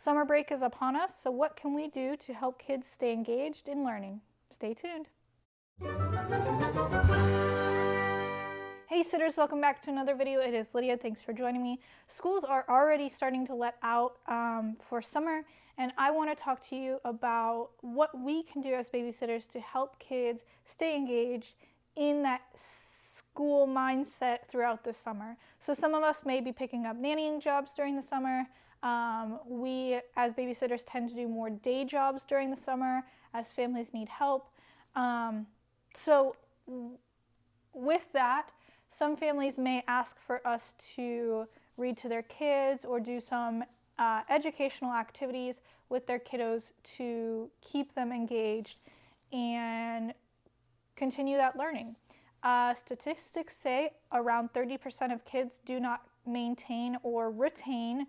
Summer break is upon us, so what can we do to help kids stay engaged in learning? Stay tuned. Hey sitters, welcome back to another video. It is Lydia. Thanks for joining me. Schools are already starting to let out for summer, and I want to talk to you about what we can do as babysitters to help kids stay engaged in that school mindset throughout the summer. So some of us may be picking up nannying jobs during the summer. We as babysitters tend to do more day jobs during the summer as families need help. So with that, some families may ask for us to read to their kids or do some educational activities with their kiddos to keep them engaged and continue that learning. Statistics say around 30% of kids do not maintain or retain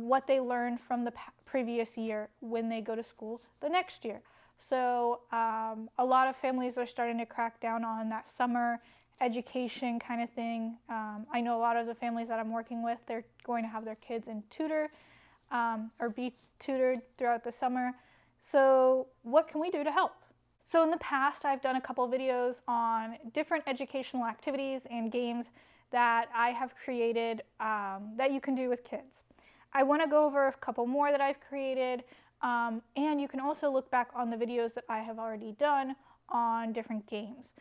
what they learned from the previous year when they go to school the next year. So a lot of families are starting to crack down on that summer education kind of thing. I know a lot of the families that I'm working with, they're going to have their kids in tutor or be tutored throughout the summer. So what can we do to help? So in the past, I've done a couple videos on different educational activities and games that I have created that you can do with kids. I want to go over a couple more that I've created, and you can also look back on the videos that I have already done on different games.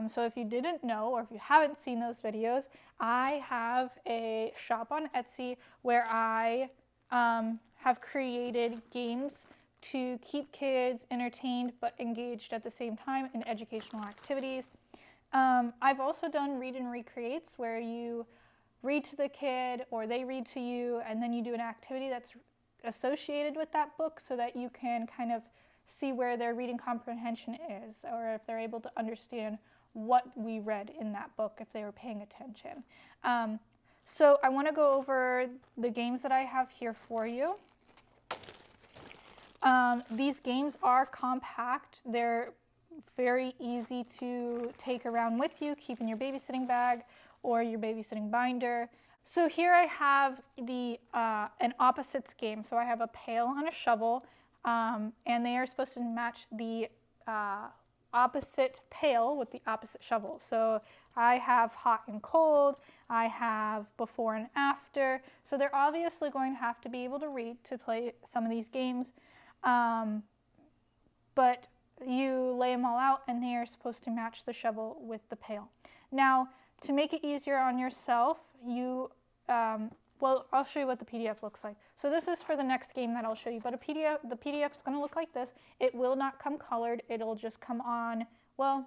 So if you didn't know, or if you haven't seen those videos, I have a shop on Etsy where I have created games to keep kids entertained but engaged at the same time in educational activities. I've also done read and recreates where you read to the kid or they read to you, and then you do an activity that's associated with that book so that you can kind of see where their reading comprehension is, or if they're able to understand what we read in that book if they were paying attention. So I want to go over the games that I have here for you. These games are compact. They're very easy to take around with you, keep in your babysitting bag or your babysitting binder. So here I have an opposites game. So I have a pail and a shovel, and they are supposed to match the opposite pail with the opposite shovel. So I have hot and cold, I have before and after. So they're obviously going to have to be able to read to play some of these games. But you lay them all out and they are supposed to match the shovel with the pail. Now, to make it easier on yourself, well, I'll show you what the PDF looks like. So this is for the next game that I'll show you, but the PDF is going to look like this. It will not come colored. It'll just come on, well,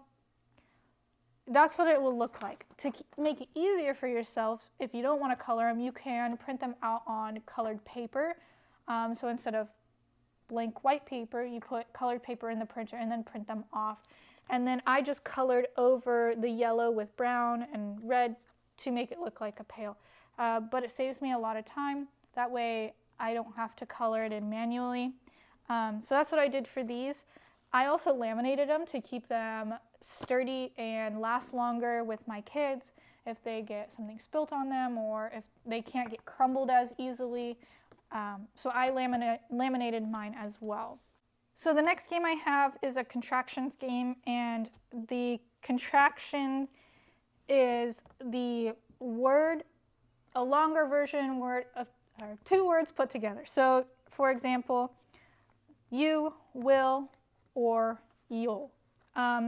that's what it will look like. To make it easier for yourself, if you don't want to color them, you can print them out on colored paper. So instead of blank white paper, you put colored paper in the printer and then print them off. And then I just colored over the yellow with brown and red to make it look like a pail. But it saves me a lot of time. That way I don't have to color it in manually. So that's what I did for these. I also laminated them to keep them sturdy and last longer with my kids if they get something spilt on them or if they can't get crumbled as easily. So I laminated mine as well. So the next game I have is a contractions game, and the contraction is the word, a longer version word of two words put together. So for example, you, will, or you'll.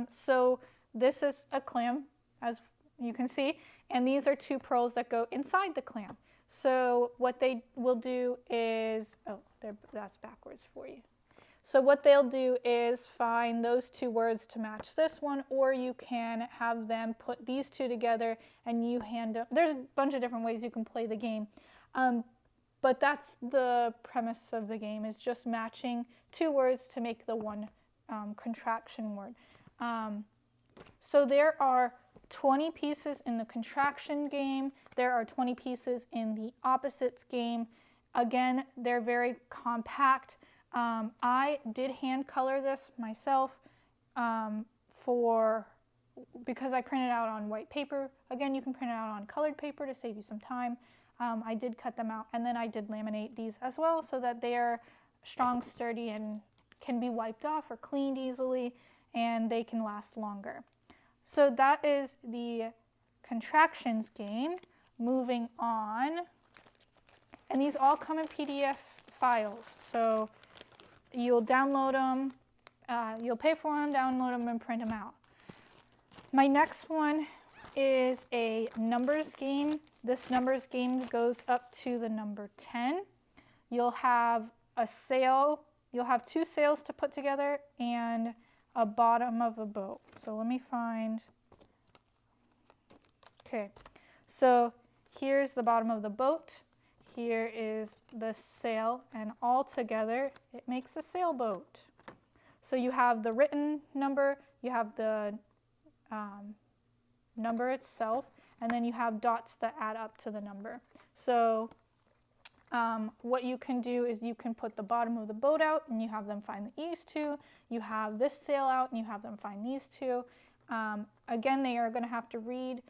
So this is a clam, as you can see, and these are two pearls that go inside the clam. So what they will do is, that's backwards for you. So what they'll do is find those two words to match this one, or you can have them put these two together and you hand them. There's a bunch of different ways you can play the game. But that's the premise of the game, is just matching two words to make the one contraction word. So there are 20 pieces in the contraction game. There are 20 pieces in the opposites game. Again, they're very compact. I did hand color this myself because I printed out on white paper. Again, you can print it out on colored paper to save you some time. I did cut them out, and then I did laminate these as well so that they are strong, sturdy, and can be wiped off or cleaned easily, and they can last longer. So that is the Contractions game. Moving on, and these all come in PDF files, so you'll download them, you'll pay for them, download them, and print them out. My next one is a numbers game. This numbers game goes up to the number 10. You'll have a sail, you'll have 2 sails to put together and a bottom of a boat. So let me find, okay, so here's the bottom of the boat, here is the sail, and all together it makes a sailboat. So you have the written number, you have the number itself, and then you have dots that add up to the number. So what you can do is you can put the bottom of the boat out and you have them find these 2. You have this sail out and you have them find these 2. Again, they are going to have to read.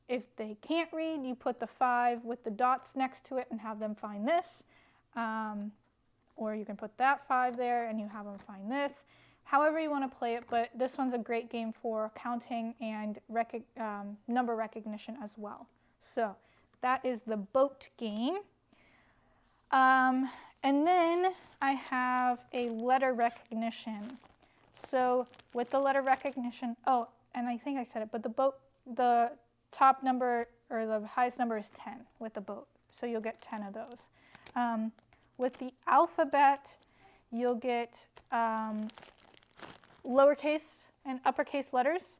If they can't read, you put the 5 with the dots next to it and have them find this. Or you can put that 5 there and you have them find this. However you want to play it, but this one's a great game for counting and number recognition as well. So that is the boat game. And then I have a letter recognition. So with the letter recognition, oh, and I think I said it, but the top number or the highest number is 10 with the boat. So you'll get 10 of those. With the alphabet, you'll get lowercase and uppercase letters.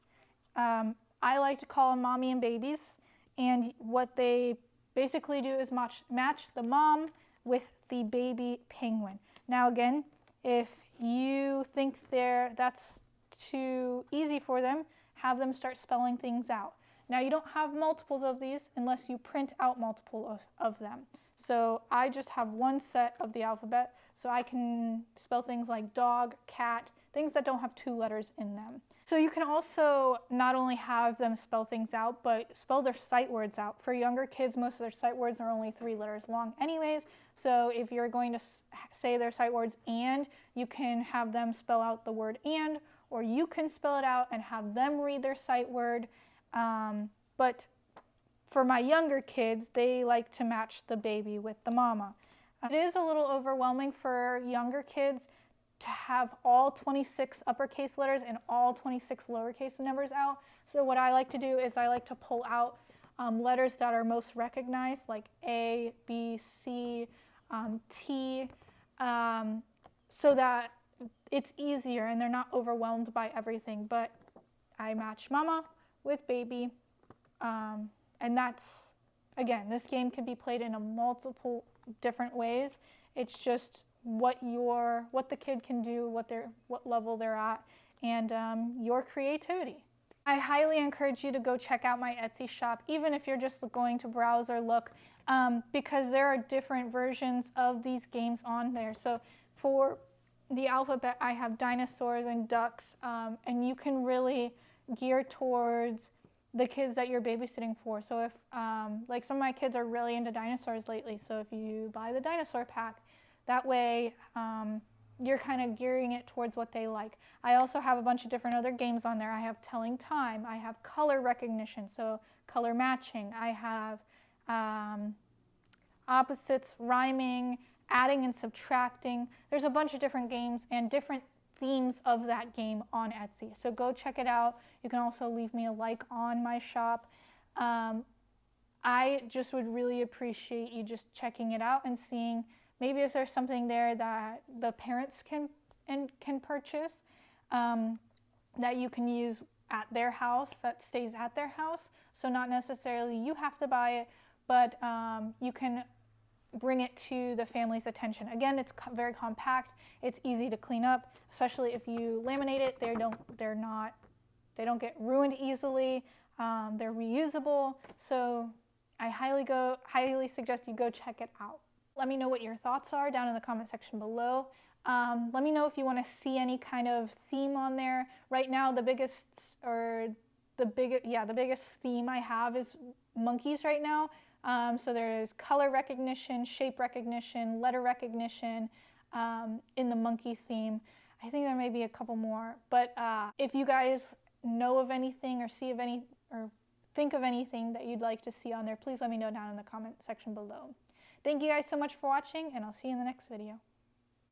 I like to call them mommy and babies. And what they basically do is match the mom with the baby penguin. Now again, if you think that's too easy for them, have them start spelling things out. Now you don't have multiples of these unless you print out multiple of them. So I just have one set of the alphabet, so I can spell things like dog, cat, things that don't have 2 letters in them. So you can also not only have them spell things out, but spell their sight words out. For younger kids, most of their sight words are only 3 letters long anyways, so if you're going to say their sight words and, you can have them spell out the word and, or you can spell it out and have them read their sight word. But for my younger kids, they like to match the baby with the mama. It is a little overwhelming for younger kids to have all 26 uppercase letters and all 26 lowercase numbers out. So what I like to do is I like to pull out letters that are most recognized, like A, B, C, T, so that it's easier and they're not overwhelmed by everything. But I match mama with baby, and that's, again, this game can be played in a multiple different ways. It's just what the kid can do, what level they're at, and your creativity. I highly encourage you to go check out my Etsy shop, even if you're just going to browse or look, because there are different versions of these games on there. So for the alphabet, I have dinosaurs and ducks, and you can really gear towards the kids that you're babysitting for. So if, like some of my kids are really into dinosaurs lately, so if you buy the dinosaur pack, that way you're kind of gearing it towards what they like. I also have a bunch of different other games on there. I have telling time, I have color recognition, so color matching. I have opposites, rhyming, adding and subtracting. There's a bunch of different games and different themes of that game on Etsy. So go check it out. You can also leave me a like on my shop. I just would really appreciate you just checking it out and seeing maybe if there's something there that the parents can purchase, that you can use at their house, that stays at their house. So not necessarily you have to buy it, but you can bring it to the family's attention. Again, it's very compact. It's easy to clean up, especially if you laminate it. They don't get ruined easily. They're reusable. So I highly suggest you go check it out. Let me know what your thoughts are down in the comment section below. Let me know if you want to see any kind of theme on there. Right now, the biggest theme I have is monkeys right now. So there's color recognition, shape recognition, letter recognition in the monkey theme. I think there may be a couple more, but if you guys know of anything or see of any or think of anything that you'd like to see on there, please let me know down in the comment section below. Thank you guys so much for watching, and I'll see you in the next video.